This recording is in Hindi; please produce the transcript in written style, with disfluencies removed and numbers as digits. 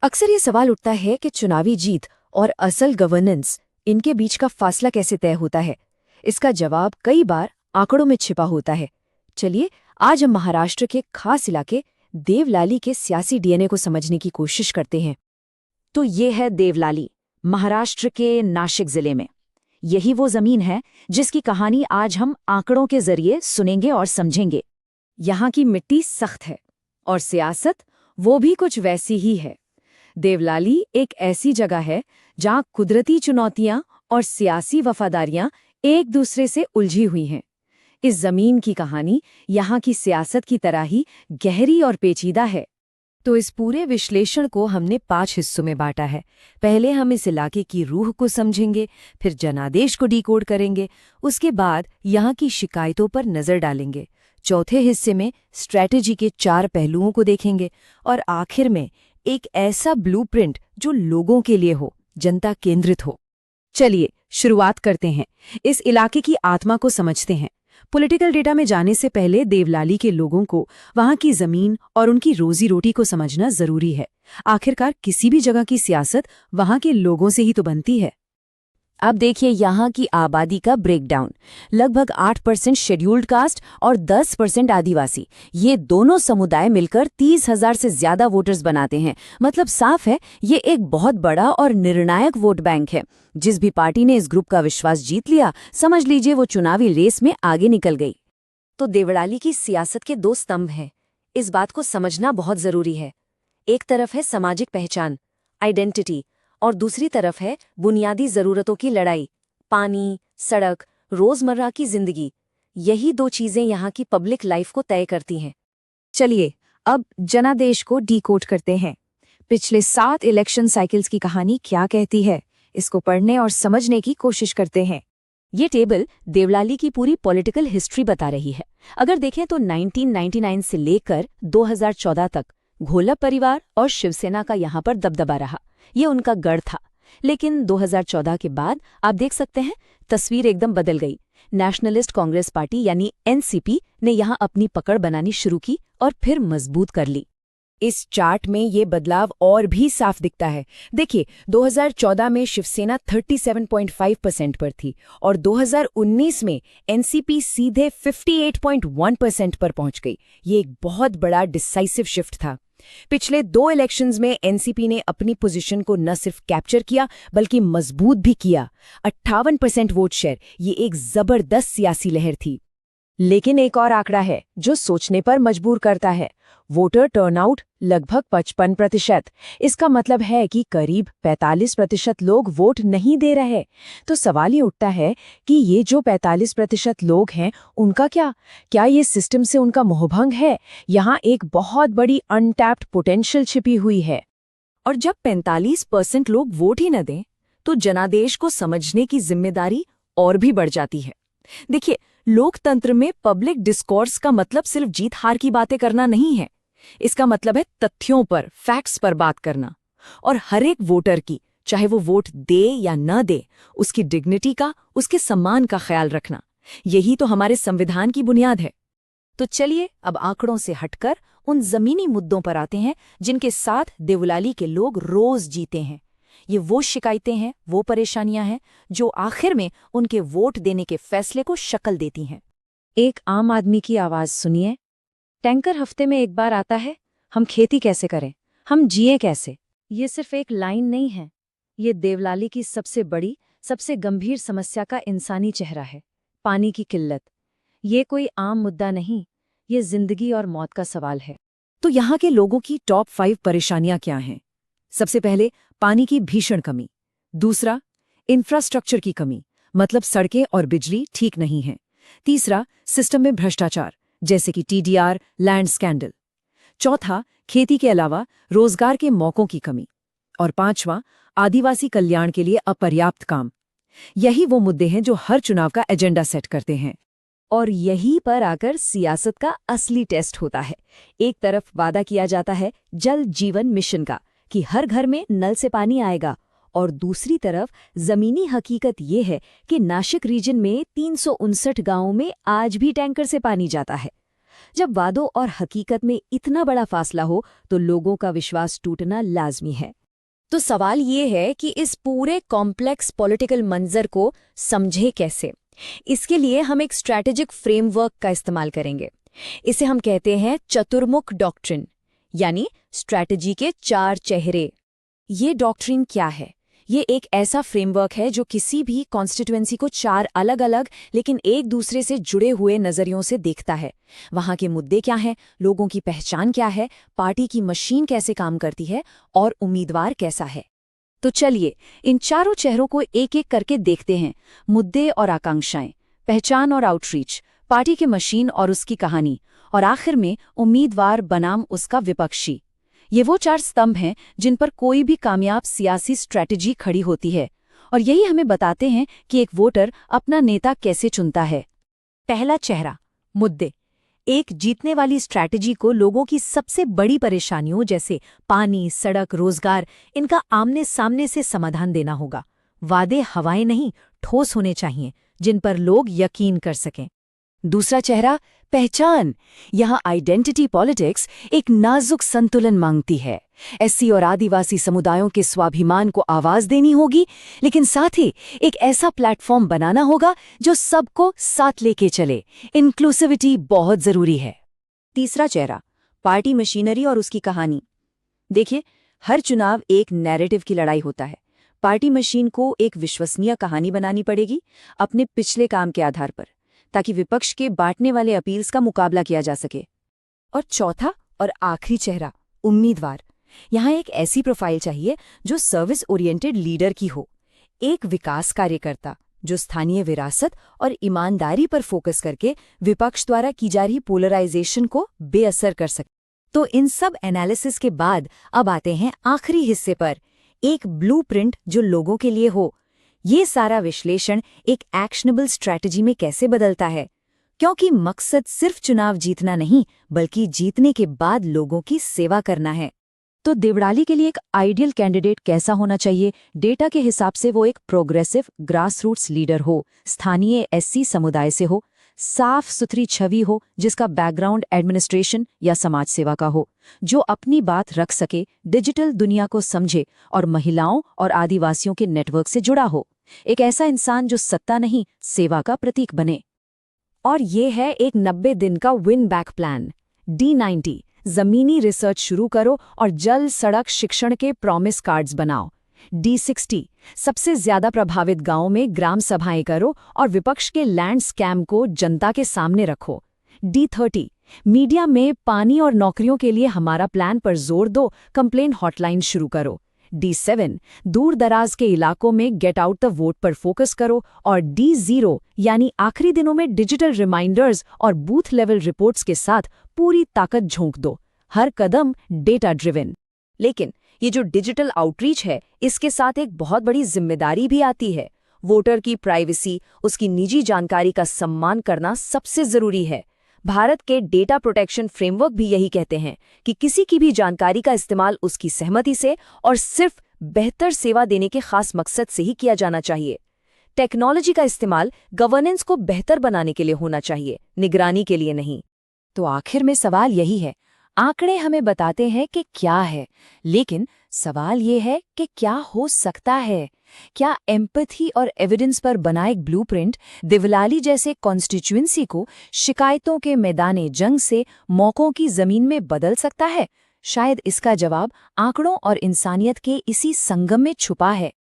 अक्सर ये सवाल उठता है कि चुनावी जीत और असल गवर्नेंस इनके बीच का फासला कैसे तय होता है। इसका जवाब कई बार आंकड़ों में छिपा होता है। चलिए, आज हम महाराष्ट्र के खास इलाके देवलाली के सियासी डीएनए को समझने की कोशिश करते हैं। तो ये है देवलाली, महाराष्ट्र के नाशिक जिले में। यही वो जमीन है जिसकी कहानी आज हम आंकड़ों के जरिए सुनेंगे और समझेंगे। यहाँ की मिट्टी सख्त है और सियासत वो भी कुछ वैसी ही है। देवलाली एक ऐसी जगह है जहाँ कुदरती चुनौतियाँ और सियासी वफादारियाँ एक दूसरे से उलझी हुई हैं। इस जमीन की कहानी यहाँ की सियासत की तरह ही गहरी और पेचीदा है। तो इस पूरे विश्लेषण को हमने 5 हिस्सों में बांटा है। पहले हम इस इलाके की रूह को समझेंगे, फिर जनादेश को डिकोड करेंगे, उसके बाद यहाँ की शिकायतों पर नजर डालेंगे। चौथे हिस्से में स्ट्रैटेजी के 4 पहलुओं को देखेंगे और आखिर में एक ऐसा ब्लूप्रिंट जो लोगों के लिए हो, जनता केंद्रित हो। चलिए शुरुआत करते हैं, इस इलाके की आत्मा को समझते हैं। पॉलिटिकल डेटा में जाने से पहले देवलाली के लोगों को, वहां की जमीन और उनकी रोजी रोटी को समझना जरूरी है। आखिरकार किसी भी जगह की सियासत वहां के लोगों से ही तो बनती है। अब देखिए यहाँ की आबादी का ब्रेकडाउन। लगभग 8% शेड्यूल्ड कास्ट और 10% आदिवासी, ये दोनों समुदाय मिलकर 30,000 से ज्यादा वोटर्स बनाते हैं। मतलब साफ है, ये एक बहुत बड़ा और निर्णायक वोट बैंक है। जिस भी पार्टी ने इस ग्रुप का विश्वास जीत लिया, समझ लीजिए वो चुनावी रेस में आगे निकल गई। तो देवलाली की सियासत के 2 स्तंभ हैं। इस बात को समझना बहुत जरूरी है। एक तरफ है सामाजिक पहचान, आइडेंटिटी, और दूसरी तरफ है बुनियादी जरूरतों की लड़ाई, पानी, सड़क, रोजमर्रा की जिंदगी। यही 2 चीजें यहाँ की पब्लिक लाइफ को तय करती हैं। चलिए अब जनादेश को डिकोड करते हैं। पिछले 7 इलेक्शन साइकिल्स की कहानी क्या कहती है, इसको पढ़ने और समझने की कोशिश करते हैं। ये टेबल देवलाली की पूरी पॉलिटिकल हिस्ट्री बता रही है। अगर देखें तो 1999 से लेकर 2014 तक घोलप परिवार और शिवसेना का यहाँ पर दबदबा रहा। ये उनका गढ़ था। लेकिन 2014 के बाद आप देख सकते हैं, तस्वीर एकदम बदल गई। नेशनलिस्ट कांग्रेस पार्टी यानी एनसीपी ने यहाँ अपनी पकड़ बनानी शुरू की और फिर मजबूत कर ली। इस चार्ट में ये बदलाव और भी साफ दिखता है। देखिए, 2014 में शिवसेना 37.5% पर थी और 2019 में एनसीपी सीधे 58.1% पर पहुंच गई। ये एक बहुत बड़ा डिसाइसिव शिफ्ट था। पिछले 2 इलेक्शंस में एनसीपी ने अपनी पोजीशन को न सिर्फ कैप्चर किया बल्कि मजबूत भी किया। 58% वोट शेयर, ये एक जबरदस्त सियासी लहर थी। लेकिन एक और आंकड़ा है जो सोचने पर मजबूर करता है। वोटर टर्नआउट लगभग 55%। इसका मतलब है कि करीब 45% लोग वोट नहीं दे रहे। तो सवाल ये उठता है कि ये जो 45% लोग हैं, उनका क्या ये सिस्टम से उनका मोहभंग है? यहाँ एक बहुत बड़ी अनटैप्ड पोटेंशियल छिपी हुई है। और जब 45% लोग वोट ही न दें, तो जनादेश को समझने की जिम्मेदारी और भी बढ़ जाती है। देखिए, लोकतंत्र में पब्लिक डिस्कोर्स का मतलब सिर्फ जीत हार की बातें करना नहीं है। इसका मतलब है तथ्यों पर, फैक्ट्स पर बात करना। और हर एक वोटर की, चाहे वो वोट दे या न दे, उसकी डिग्निटी का, उसके सम्मान का ख्याल रखना। यही तो हमारे संविधान की बुनियाद है। तो चलिए अब आंकड़ों से हटकर उन जमीनी मुद्दों पर आते हैं जिनके साथ देवलाली के लोग रोज जीते हैं। ये वो शिकायतें हैं, वो परेशानियां हैं जो आखिर में उनके वोट देने के फैसले को शक्ल देती हैं। एक आम आदमी की आवाज सुनिए। टैंकर हफ्ते में एक बार आता है, हम खेती कैसे करें, हम जिए कैसे? ये सिर्फ एक लाइन नहीं है, ये देवलाली की सबसे बड़ी, सबसे गंभीर समस्या का इंसानी चेहरा है। पानी की किल्लत। ये कोई आम मुद्दा नहीं, ये जिंदगी और मौत का सवाल है। तो यहाँ के लोगों की टॉप 5 परेशानियां क्या हैं? सबसे पहले पानी की भीषण कमी। दूसरा, इंफ्रास्ट्रक्चर की कमी, मतलब सड़कें और बिजली ठीक नहीं है। तीसरा, सिस्टम में भ्रष्टाचार, जैसे कि टीडीआर, लैंड स्कैंडल। चौथा, खेती के अलावा रोजगार के मौकों की कमी। और 5वां, आदिवासी कल्याण के लिए अपर्याप्त काम। यही वो मुद्दे हैं जो हर चुनाव का एजेंडा सेट करते हैं। और यहीं पर आकर सियासत का असली टेस्ट होता है। एक तरफ वादा किया जाता है जल जीवन मिशन का, कि हर घर में नल से पानी आएगा, और दूसरी तरफ जमीनी हकीकत ये है कि नाशिक रीजन में 359 गांवों में आज भी टैंकर से पानी जाता है। जब वादों और हकीकत में इतना बड़ा फासला हो तो लोगों का विश्वास टूटना लाजमी है। तो सवाल ये है कि इस पूरे कॉम्प्लेक्स पॉलिटिकल मंजर को समझे कैसे। इसके लिए हम एक स्ट्रैटेजिक फ्रेमवर्क का इस्तेमाल करेंगे। इसे हम कहते हैं चतुर्मुख डॉक्ट्रिन, यानी स्ट्रैटेजी के 4 चेहरे। ये डॉक्ट्रिन क्या है? ये एक ऐसा फ्रेमवर्क है जो किसी भी कॉन्स्टिट्यूएंसी को 4 अलग अलग लेकिन एक दूसरे से जुड़े हुए नजरियों से देखता है। वहां के मुद्दे क्या हैं, लोगों की पहचान क्या है, पार्टी की मशीन कैसे काम करती है और उम्मीदवार कैसा है। तो चलिए इन चारों चेहरों को एक एक करके देखते हैं। मुद्दे और आकांक्षाएं, पहचान और आउटरीच, पार्टी की मशीन और उसकी कहानी, और आखिर में उम्मीदवार बनाम उसका विपक्षी। ये वो 4 स्तंभ हैं जिन पर कोई भी कामयाब सियासी स्ट्रैटेजी खड़ी होती है, और यही हमें बताते हैं कि एक वोटर अपना नेता कैसे चुनता है। पहला चेहरा, मुद्दे। एक जीतने वाली स्ट्रैटेजी को लोगों की सबसे बड़ी परेशानियों जैसे पानी, सड़क, रोजगार, इनका आमने सामने से समाधान देना होगा। वादे हवाएं नहीं, ठोस होने चाहिए, जिन पर लोग यकीन कर सकें। दूसरा चेहरा, पहचान। यहाँ आइडेंटिटी पॉलिटिक्स एक नाजुक संतुलन मांगती है। एससी और आदिवासी समुदायों के स्वाभिमान को आवाज देनी होगी, लेकिन साथ ही एक ऐसा प्लेटफॉर्म बनाना होगा जो सबको साथ लेके चले। इंक्लूसिविटी बहुत जरूरी है। तीसरा चेहरा, पार्टी मशीनरी और उसकी कहानी। देखिए, हर चुनाव एक नैरेटिव की लड़ाई होता है। पार्टी मशीन को एक विश्वसनीय कहानी बनानी पड़ेगी अपने पिछले काम के आधार पर, ताकि विपक्ष के बांटने वाले अपील्स का मुकाबला किया जा सके। और चौथा और आखिरी चेहरा, उम्मीदवार। यहाँ एक ऐसी प्रोफाइल चाहिए जो सर्विस ओरिएंटेड लीडर की हो, एक विकास कार्यकर्ता जो स्थानीय विरासत और ईमानदारी पर फोकस करके विपक्ष द्वारा की जा रही पोलराइजेशन को बेअसर कर सके। तो इन सब एनालिसिस के बाद अब आते हैं आखिरी हिस्से पर, एक ब्लूप्रिंट जो लोगों के लिए हो। ये सारा विश्लेषण एक एक्शनेबल स्ट्रैटेजी में कैसे बदलता है, क्योंकि मकसद सिर्फ चुनाव जीतना नहीं बल्कि जीतने के बाद लोगों की सेवा करना है। तो देवड़ाली के लिए एक आइडियल कैंडिडेट कैसा होना चाहिए? डेटा के हिसाब से वो एक प्रोग्रेसिव ग्रासरूट्स लीडर हो, स्थानीय एससी समुदाय से हो, साफ सुथरी छवि हो जिसका बैकग्राउंड एडमिनिस्ट्रेशन या समाज सेवा का हो, जो अपनी बात रख सके, डिजिटल दुनिया को समझे और महिलाओं और आदिवासियों के नेटवर्क से जुड़ा हो। एक ऐसा इंसान जो सत्ता नहीं, सेवा का प्रतीक बने। और ये है एक 90 दिन का विन बैक प्लान। D90, जमीनी रिसर्च शुरू करो और जल, सड़क, शिक्षण के प्रॉमिस कार्ड्स बनाओ। D60, सबसे ज्यादा प्रभावित गांवों में ग्राम सभाएं करो और विपक्ष के लैंड स्कैम को जनता के सामने रखो। D30, मीडिया में पानी और नौकरियों के लिए हमारा प्लान पर जोर दो, कंप्लेन हॉटलाइन शुरू करो। D7, दूर दराज के इलाकों में गेट आउट द वोट पर फोकस करो। और D0, यानी आखिरी दिनों में डिजिटल रिमाइंडर्स और बूथ लेवल रिपोर्ट्स के साथ पूरी ताकत झोंक दो, हर कदम डेटा ड्रिवन। लेकिन ये जो डिजिटल आउटरीच है, इसके साथ एक बहुत बड़ी जिम्मेदारी भी आती है। वोटर की प्राइवेसी, उसकी निजी जानकारी का सम्मान करना सबसे जरूरी है। भारत के डेटा प्रोटेक्शन फ्रेमवर्क भी यही कहते हैं कि किसी की भी जानकारी का इस्तेमाल उसकी सहमति से और सिर्फ बेहतर सेवा देने के खास मकसद से ही किया जाना चाहिए। टेक्नोलॉजी का इस्तेमाल गवर्नेंस को बेहतर बनाने के लिए होना चाहिए, निगरानी के लिए नहीं। तो आखिर में सवाल यही है, आंकड़े हमें बताते हैं कि क्या है, लेकिन सवाल ये है कि क्या हो सकता है? क्या एम्पैथी और एविडेंस पर बना एक ब्लूप्रिंट देवलाली जैसे कॉन्स्टिट्यूएंसी को शिकायतों के मैदाने जंग से मौकों की जमीन में बदल सकता है? शायद इसका जवाब आंकड़ों और इंसानियत के इसी संगम में छुपा है।